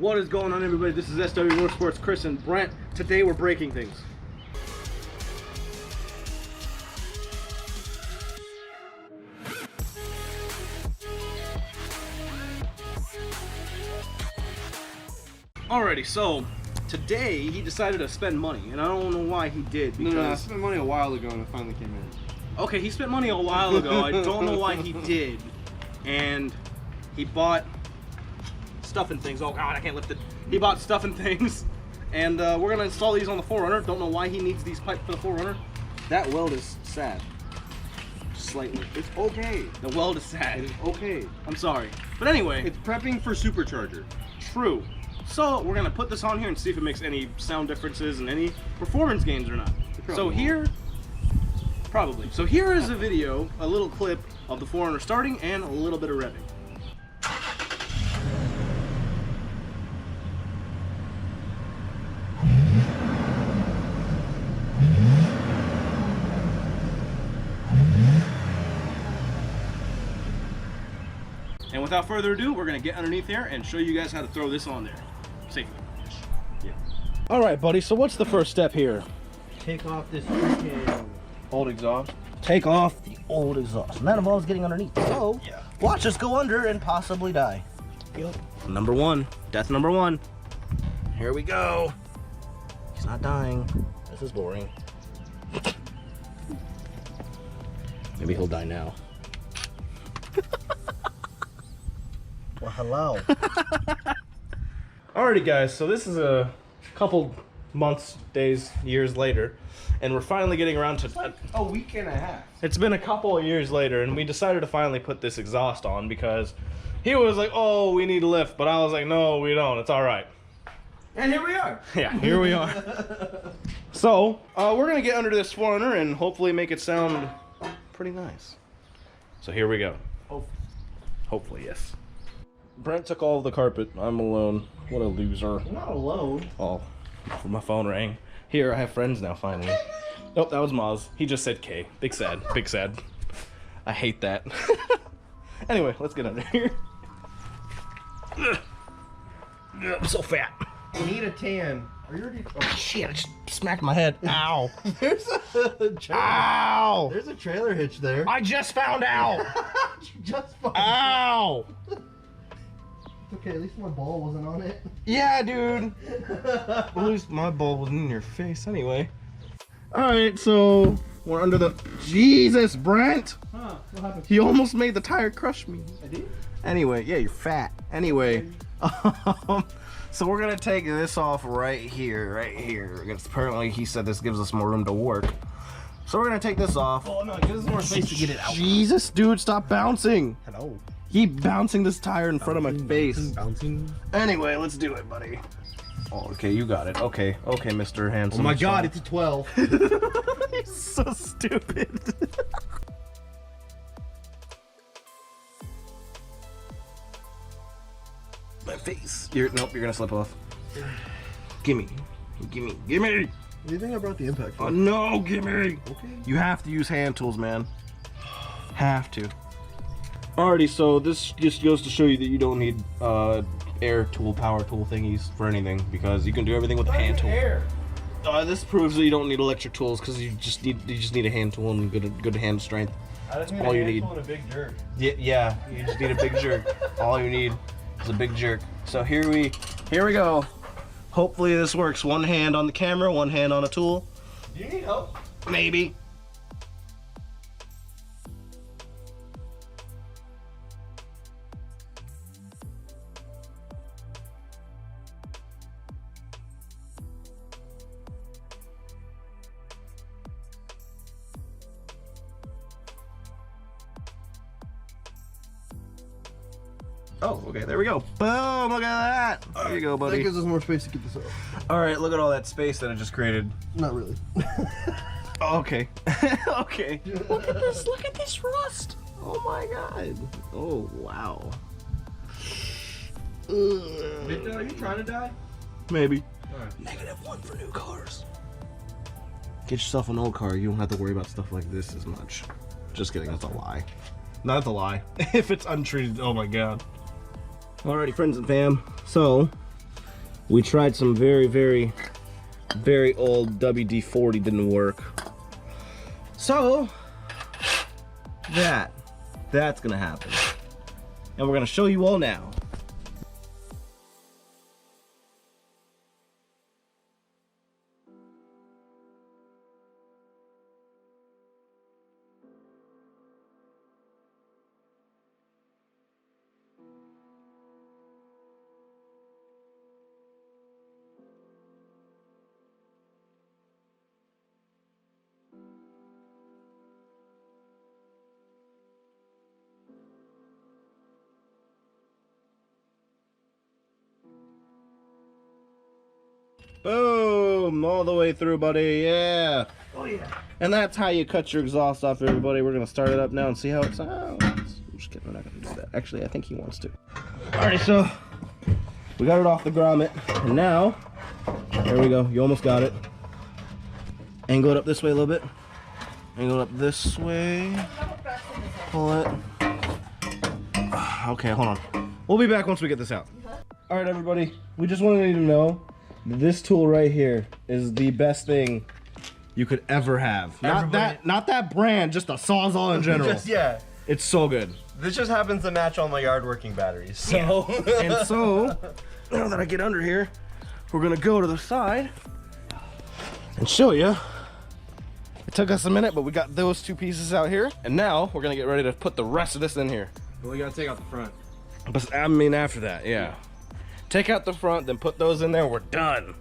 What is going on, everybody? This is SW Motorsports, Chris and Brent. Today we're breaking things. Alrighty, so today he decided to spend money, and I don't know why he did. Because... No, I spent money a while ago and it finally came in. Okay, he spent money a while ago. I don't know why he did. And he bought stuff and things. Oh god, I can't lift it. He bought stuff and things. And we're going to install these on the 4Runner. Don't know why he needs these pipes for the 4Runner. That weld is sad. Slightly. It's okay. The weld is sad. It is okay. I'm sorry. But anyway. It's prepping for Supercharger. True. So we're going to put this on here and see if it makes any sound differences and any performance gains or not. So here... Probably. So here is a video, a little clip of the 4Runner starting and a little bit of revving. And without further ado, we're going to get underneath here and show you guys how to throw this on there safely. Yeah. All right, buddy. So what's the first step here? Take off this freaking Old exhaust. take off the old exhaust. None of all is getting underneath. So Yeah. watch us go under and possibly die. Yep. Number one. Death number one. Here we go. He's not dying. This is boring. Maybe he'll die now. Well, hello. Alrighty, guys. So this is a couple months, days, years later, and we're finally getting around to... It's like a week and a half. It's been a couple of years later, and we decided to finally put this exhaust on because he was like, oh, we need a lift, but I was like, no, we don't. It's all right. And here we are. Yeah, here we are. So, we're going to get under this 4Runner and hopefully make it sound pretty nice. So here we go. Hopefully, yes. Brent took all of the carpet. I'm alone. What a loser. You're not alone. Oh, my phone rang. Here, I have friends now, finally. Nope, that was Maz. He just said K. Big sad. Big sad. I hate that. Anyway, let's get under here. I'm so fat. You need a tan. Are you already... Oh, shit, I just smacked my head. Ow. There's a trailer. Ow. There's a trailer hitch there. I just found out. Just fine. Ow. Okay, at least my ball wasn't on it. Yeah, dude. At least my ball wasn't in your face anyway. Alright, so we're under the... Jesus, Brent! Huh, what happened? You almost made the tire crush me. I did? Anyway, yeah, you're fat. Anyway, so we're gonna take this off right here. Because apparently he said this gives us more room to work. So we're gonna take this off. Oh no, give us more space to get it out. Jesus, dude, stop bouncing. Hello. Keep bouncing this tire in front of my face. Bouncing. Anyway, let's do it, buddy. Oh, okay, you got it. Okay, Mr. Handsome. Oh my god, it's a 12. You're so stupid. My face. Nope, you're gonna slip off. Gimme. What do you think I brought the impact for? Oh no, gimme. Okay. You have to use hand tools, man. Have to. Alrighty, so this just goes to show you that you don't need air tool, power tool thingies for anything because you can do everything with a hand tool. Air. This proves that you don't need electric tools because you just need a hand tool and good hand strength. I just need all a you handful need. and a big jerk. Yeah, you just need a big jerk. All you need is a big jerk. So here we go. Hopefully this works. One hand on the camera, one hand on a tool. Do you need help? Maybe. Oh, okay, there we go. Boom, look at that. There you go, That buddy. gives us more space to get this off. All right, look at all that space that I just created. Not really. Oh, okay. Okay. Look at this rust. Oh my god. Oh, wow. Victor, are you trying to die? Maybe. Alright. -1 for new cars. Get yourself an old car. You don't have to worry about stuff like this as much. Just kidding, that's a lie. No, that's a lie. If it's untreated, oh my god. Alrighty, friends and fam. So, We tried some very, very, very old WD-40, didn't work. So, that's gonna happen. And we're gonna show you all now. Boom! All the way through, buddy. Yeah. Oh yeah. And that's how you cut your exhaust off, everybody. We're gonna start it up now and see how it sounds. I'm just kidding, we're not gonna do that. Actually, I think he wants to. Alrighty, so we got it off the grommet, and now, there we go. You almost got it. Angle it up this way a little bit. Angle it up this way. Pull it. Okay, hold on. We'll be back once we get this out. Alright, everybody. We just wanted you to know this tool right here is the best thing you could ever have. Not that brand, just a Sawzall in general. Yeah. It's so good. This just happens to match all my yard working batteries. So. And so, now that I get under here, we're gonna go to the side and show you. It took us a minute, but we got those two pieces out here. And now we're gonna get ready to put the rest of this in here. Well, you gotta take out the front. But I mean, after that, yeah. Take out the front, then put those in there, we're done.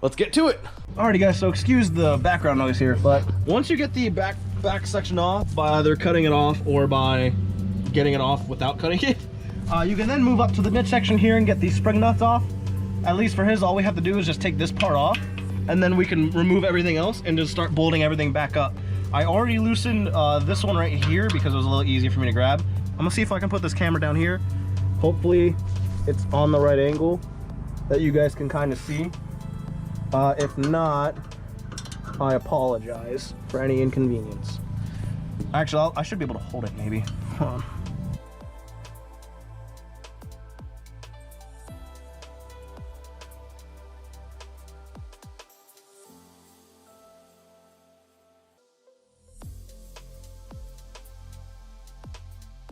Let's get to it. Alrighty guys, so excuse the background noise here, but once you get the back section off by either cutting it off or by getting it off without cutting it, you can then move up to the midsection here and get these spring nuts off. At least for his, all we have to do is just take this part off, and then we can remove everything else and just start bolting everything back up. I already loosened this one right here because it was a little easier for me to grab. I'm gonna see if I can put this camera down here. Hopefully it's on the right angle that you guys can kind of see. If not, I apologize for any inconvenience. Actually, I should be able to hold it maybe. Hold on.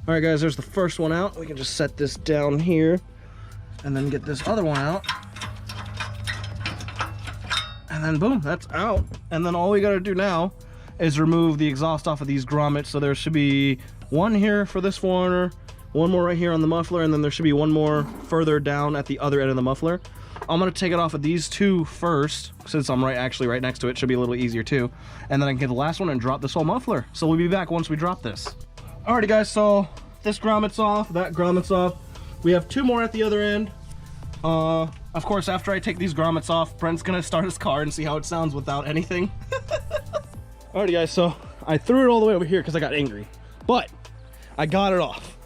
All right guys, there's the first one out. We can just set this down here and then get this other one out. And then boom, that's out. And then all we gotta do now is remove the exhaust off of these grommets. So there should be one here for this 4Runner, one more right here on the muffler, and then there should be one more further down at the other end of the muffler. I'm gonna take it off of these two first, since I'm actually right next to it. Should be a little easier too. And then I can get the last one and drop this whole muffler. So we'll be back once we drop this. Alrighty guys, so this grommet's off, that grommet's off. We have two more at the other end. Of course, after I take these grommets off, Brent's gonna start his car and see how it sounds without anything. Alrighty guys, so I threw it all the way over here because I got angry. But I got it off.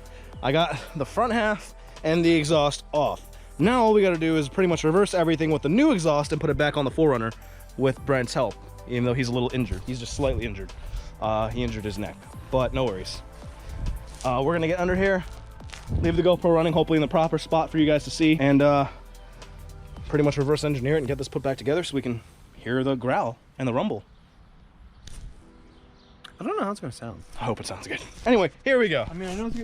I got the front half and the exhaust off. Now all we gotta do is pretty much reverse everything with the new exhaust and put it back on the 4Runner with Brent's help, even though he's a little injured. He's just slightly injured. He injured his neck, but no worries. We're gonna get under here, leave the GoPro running, hopefully in the proper spot for you guys to see, and pretty much reverse engineer it and get this put back together so we can hear the growl and the rumble. I don't know how it's gonna sound. I hope it sounds good. Anyway, here we go. I mean, I know it's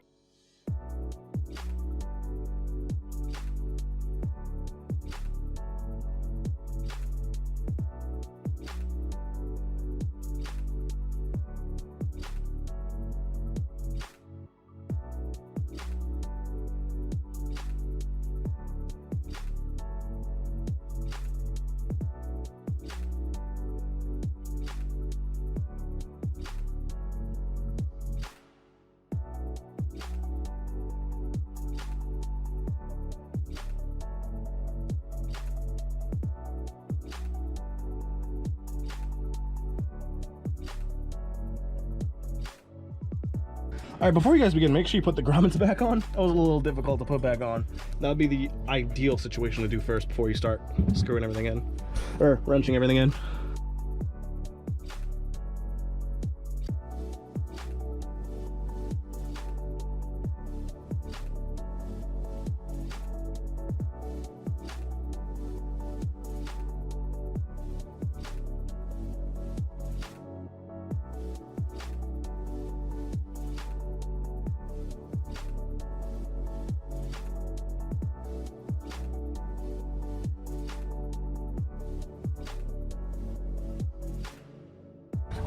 All right, before you guys begin, make sure you put the grommets back on. That was a little difficult to put back on. That would be the ideal situation to do first before you start screwing everything in, or wrenching everything in.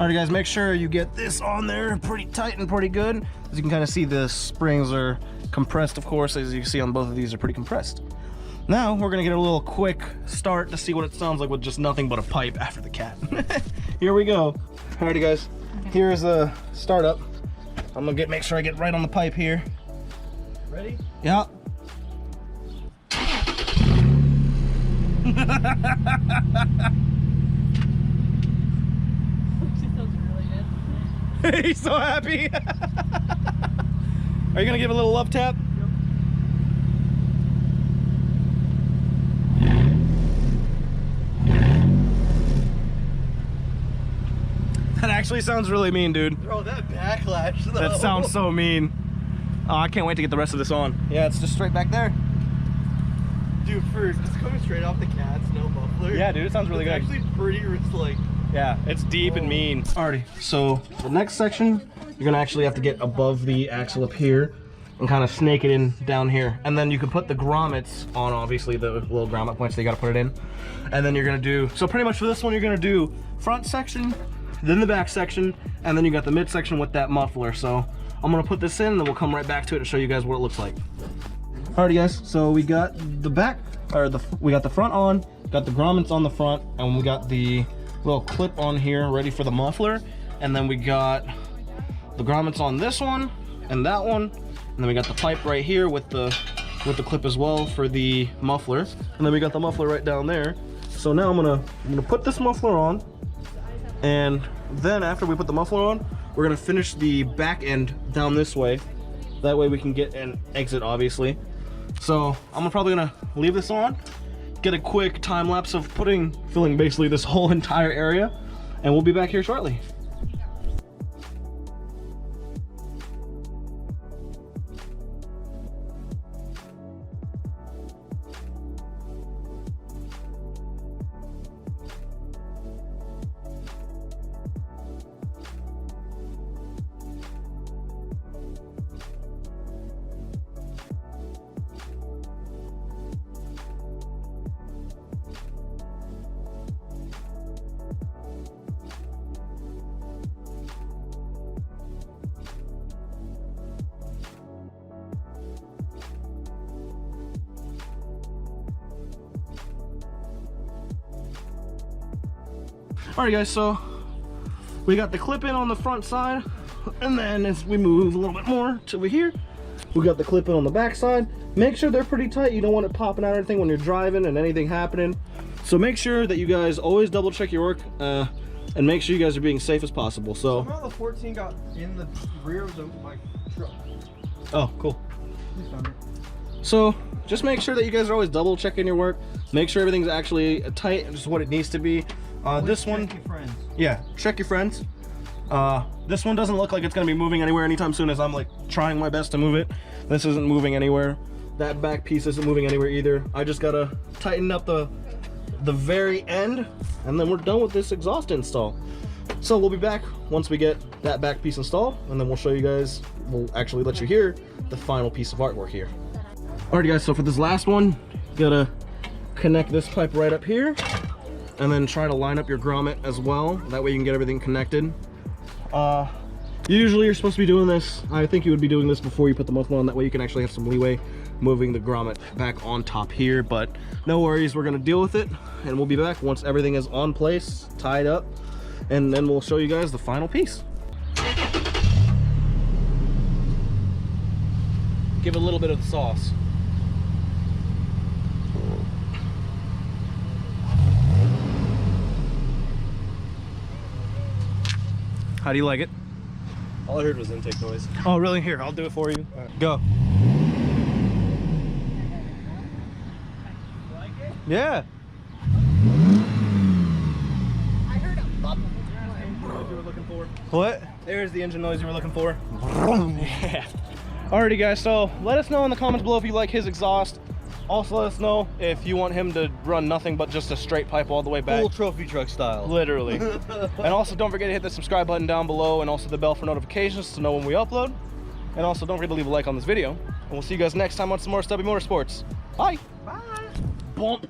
Alright guys, make sure you get this on there pretty tight and pretty good. As you can kind of see, the springs are compressed, of course. As you can see on both of these, are pretty compressed. Now we're gonna get a little quick start to see what it sounds like with just nothing but a pipe after the cat. Here we go. Alrighty guys, here's a startup. I'm gonna make sure I get right on the pipe here. Ready? Yeah. He's so happy. Are you gonna give a little love tap? That actually sounds really mean, dude. Bro, that backlash though. That sounds so mean. Oh, I can't wait to get the rest of this on. Yeah, it's just straight back there. Dude, first, it's coming straight off the cat's no muffler. Yeah, dude, it sounds really good. It's actually pretty, it's like... Yeah, it's deep and mean. Alrighty, so the next section, you're gonna actually have to get above the axle up here and kind of snake it in down here. And then you can put the grommets on, obviously, the little grommet points, so you gotta put it in. And then you're gonna do, so pretty much for this one, you're gonna do front section, then the back section, and then you got the mid section with that muffler. So I'm gonna put this in and then we'll come right back to it and show you guys what it looks like. Alrighty guys, so we got the back, or we got the front on, got the grommets on the front, and we got the little clip on here ready for the muffler. And then we got the grommets on this one and that one, and then we got the pipe right here with the clip as well for the muffler, and then we got the muffler right down there. So now I'm gonna put this muffler on, and then after we put the muffler on, we're gonna finish the back end down this way. That way we can get an exit, obviously. So I'm probably gonna leave this on, get a quick time lapse of filling basically this whole entire area, and we'll be back here shortly. Alright guys, so we got the clip in on the front side, and then as we move a little bit more to over here, we got the clip in on the back side. Make sure they're pretty tight. You don't want it popping out or anything when you're driving and anything happening. So make sure that you guys always double check your work and make sure you guys are being safe as possible. So Somehow the 14 got in the rear of my truck. Oh, cool. So just make sure that you guys are always double checking your work. Make sure everything's actually tight and just what it needs to be. This one, check your friends. Yeah, check your friends. This one doesn't look like it's gonna be moving anywhere anytime soon, as I'm like trying my best to move it. This isn't moving anywhere. That back piece isn't moving anywhere either. I just gotta tighten up the very end, and then we're done with this exhaust install. So we'll be back once we get that back piece installed, and then we'll show you guys, we'll actually let you hear the final piece of artwork here. Alright guys, so for this last one, you gotta connect this pipe right up here, and then try to line up your grommet as well. That way you can get everything connected. Usually you're supposed to be doing this, I think you would be doing this before you put the muffler on. That way you can actually have some leeway moving the grommet back on top here, but no worries, we're gonna deal with it, and we'll be back once everything is on place, tied up, and then we'll show you guys the final piece. Give it a little bit of the sauce. How do you like it? All I heard was intake noise. Oh, really? Here, I'll do it for you. Right. Go. Like it? Yeah. I heard a bubble. You were looking for? What? There's the engine noise you were looking for. Yeah. Alrighty guys, so let us know in the comments below if you like his exhaust. Also let us know if you want him to run nothing but just a straight pipe all the way back. Full trophy truck style. Literally. And also don't forget to hit the subscribe button down below, and also the bell for notifications to know when we upload. And also don't forget to leave a like on this video. And we'll see you guys next time on some more Stubby Motorsports. Bye. Bye. Bump.